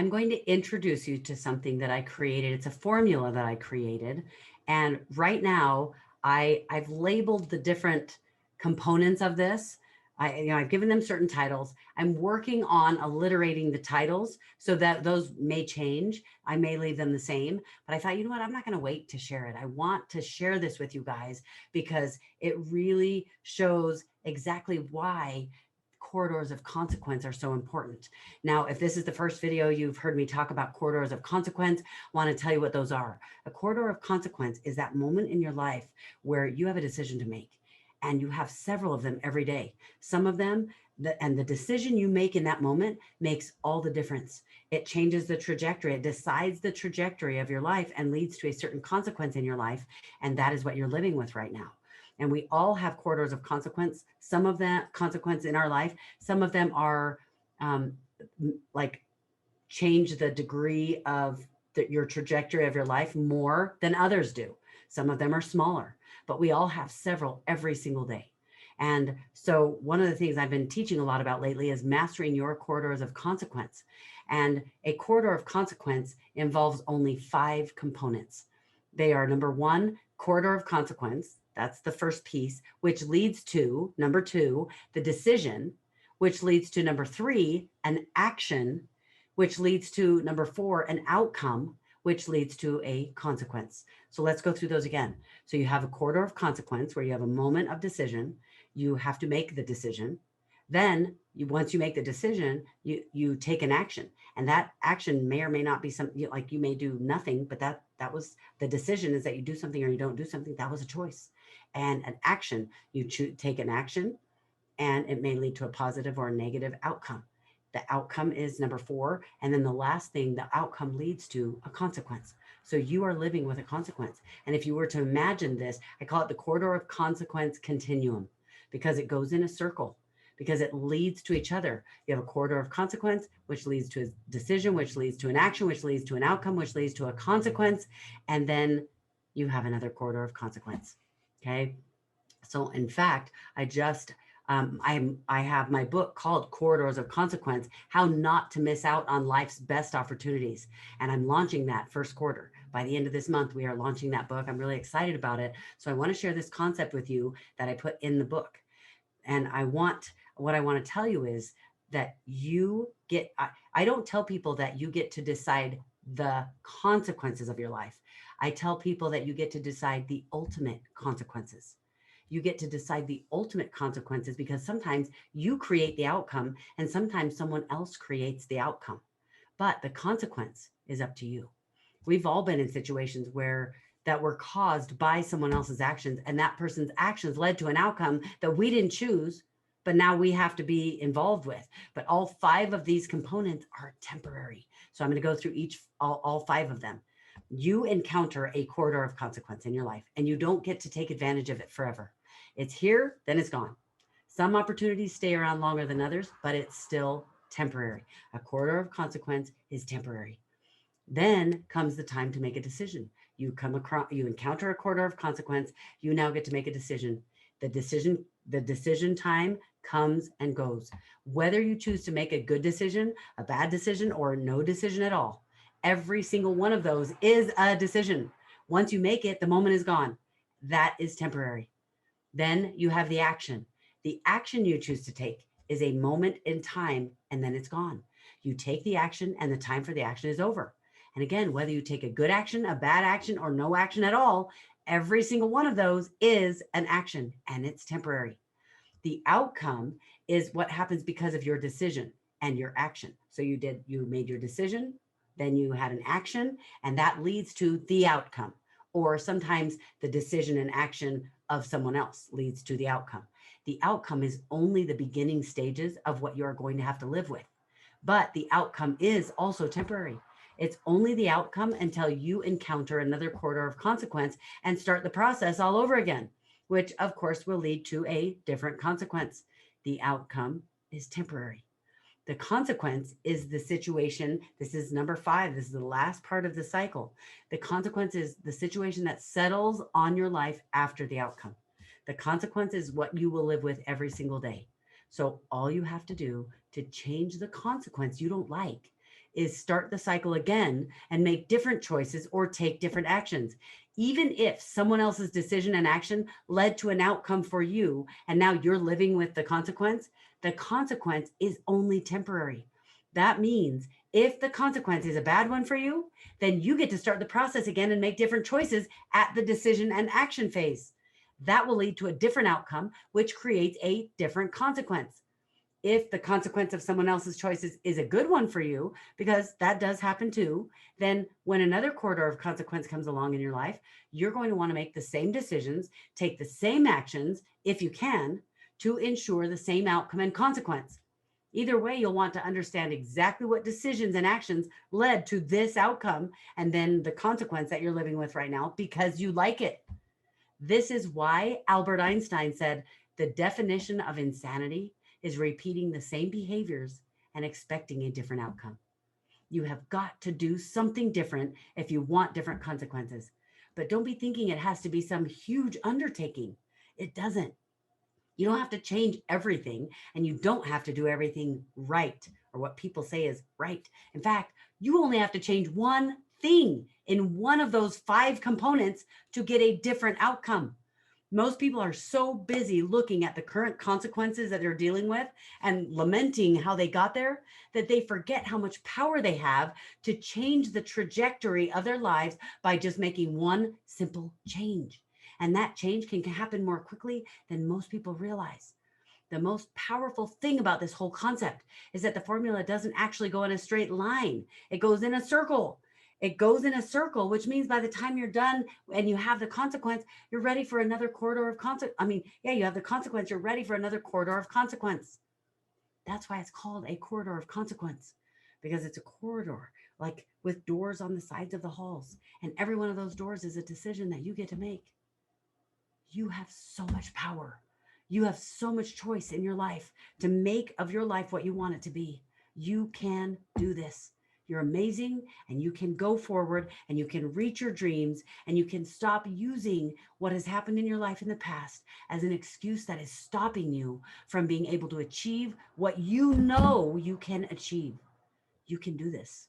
I'm going to introduce you to something that I created. It's a formula that I created. And right now, I've labeled the different components of this. I've given them certain titles. I'm working on alliterating the titles so that those may change. I may leave them the same, but I thought, you know what? I'm not going to wait to share it. I want to share this with you guys because it really shows exactly why corridors of consequence are so important. Now, if this is the first video you've heard me talk about corridors of consequence, I want to tell you what those are. A corridor of consequence is that moment in your life where you have a decision to make, and you have several of them every day. Some of them, and the decision you make in that moment makes all the difference. It changes the trajectory. It decides the trajectory of your life and leads to a certain consequence in your life. And that is what you're living with right now. And we all have corridors of consequence. Some of that consequence in our life, some of them are like change the degree of your trajectory of your life more than others do. Some of them are smaller, but we all have several every single day. And so one of the things I've been teaching a lot about lately is mastering your corridors of consequence. And a corridor of consequence involves only 5 components. They are: number 1, corridor of consequence. That's the first piece, which leads to number 2, the decision, which leads to number 3, an action, which leads to number 4, an outcome, which leads to a consequence. So let's go through those again. So you have a corridor of consequence where you have a moment of decision. You have to make the decision. Then once you make the decision, you take an action, and that action may or may not be something like you may do nothing, but that was the decision, is that you do something or you don't do something. That was a choice. And an action, you take an action, and it may lead to a positive or a negative outcome. The outcome is number 4. And then the last thing, the outcome leads to a consequence. So you are living with a consequence. And if you were to imagine this, I call it the corridor of consequence continuum, because it goes in a circle, because it leads to each other. You have a corridor of consequence, which leads to a decision, which leads to an action, which leads to an outcome, which leads to a consequence. And then you have another corridor of consequence. Okay. So in fact, I have my book called Corridors of Consequence, How Not to Miss Out on Life's Best Opportunities. And I'm launching that first quarter. By the end of this month, we are launching that book. I'm really excited about it. So I want to share this concept with you that I put in the book. And what I want to tell you is that I don't tell people that you get to decide the consequences of your life. I tell people that you get to decide the ultimate consequences. You get to decide the ultimate consequences, because sometimes you create the outcome and sometimes someone else creates the outcome. But the consequence is up to you. We've all been in situations that were caused by someone else's actions, and that person's actions led to an outcome that we didn't choose, but now we have to be involved with. But all 5 of these components are temporary. So I'm going to go through all 5 of them. You encounter a corridor of consequence in your life, and you don't get to take advantage of it forever. It's here, then it's gone. Some opportunities stay around longer than others, but it's still temporary. A corridor of consequence is temporary. Then comes the time to make a decision. You encounter a corridor of consequence. You now get to make a decision. The decision time comes and goes. Whether you choose to make a good decision, a bad decision, or no decision at all, every single one of those is a decision. Once you make it, the moment is gone. That is temporary. Then you have the action. The action you choose to take is a moment in time, and then it's gone. You take the action, and the time for the action is over. And again, whether you take a good action, a bad action, or no action at all, every single one of those is an action, and it's temporary. The outcome is what happens because of your decision and your action. So you made your decision, then you had an action, and that leads to the outcome. Or sometimes the decision and action of someone else leads to the outcome. The outcome is only the beginning stages of what you're going to have to live with. But the outcome is also temporary. It's only the outcome until you encounter another corridor of consequence and start the process all over again, which of course will lead to a different consequence. The outcome is temporary. The consequence is the situation. This is number 5. This is the last part of the cycle. The consequence is the situation that settles on your life after the outcome. The consequence is what you will live with every single day. So all you have to do to change the consequence you don't like is start the cycle again and make different choices or take different actions. Even if someone else's decision and action led to an outcome for you, and now you're living with the consequence is only temporary. That means if the consequence is a bad one for you, then you get to start the process again and make different choices at the decision and action phase. That will lead to a different outcome, which creates a different consequence. If the consequence of someone else's choices is a good one for you, because that does happen too, then when another corridor of consequence comes along in your life, you're going to want to make the same decisions, take the same actions, if you can, to ensure the same outcome and consequence. Either way, you'll want to understand exactly what decisions and actions led to this outcome and then the consequence that you're living with right now because you like it. This is why Albert Einstein said the definition of insanity is repeating the same behaviors and expecting a different outcome. You have got to do something different if you want different consequences. But don't be thinking it has to be some huge undertaking. It doesn't. You don't have to change everything, and you don't have to do everything right or what people say is right. In fact, you only have to change one thing in one of those 5 components to get a different outcome. Most people are so busy looking at the current consequences that they're dealing with and lamenting how they got there that they forget how much power they have to change the trajectory of their lives by just making one simple change. And that change can happen more quickly than most people realize. The most powerful thing about this whole concept is that the formula doesn't actually go in a straight line. It goes in a circle. It goes in a circle, which means by the time you're done and you have the consequence, you're ready for another corridor of consequence. You have the consequence, you're ready for another corridor of consequence. That's why it's called a corridor of consequence, because it's a corridor, like with doors on the sides of the halls. And every one of those doors is a decision that you get to make. You have so much power. You have so much choice in your life to make of your life what you want it to be. You can do this. You're amazing, and you can go forward, and you can reach your dreams, and you can stop using what has happened in your life in the past as an excuse that is stopping you from being able to achieve what you know you can achieve. You can do this.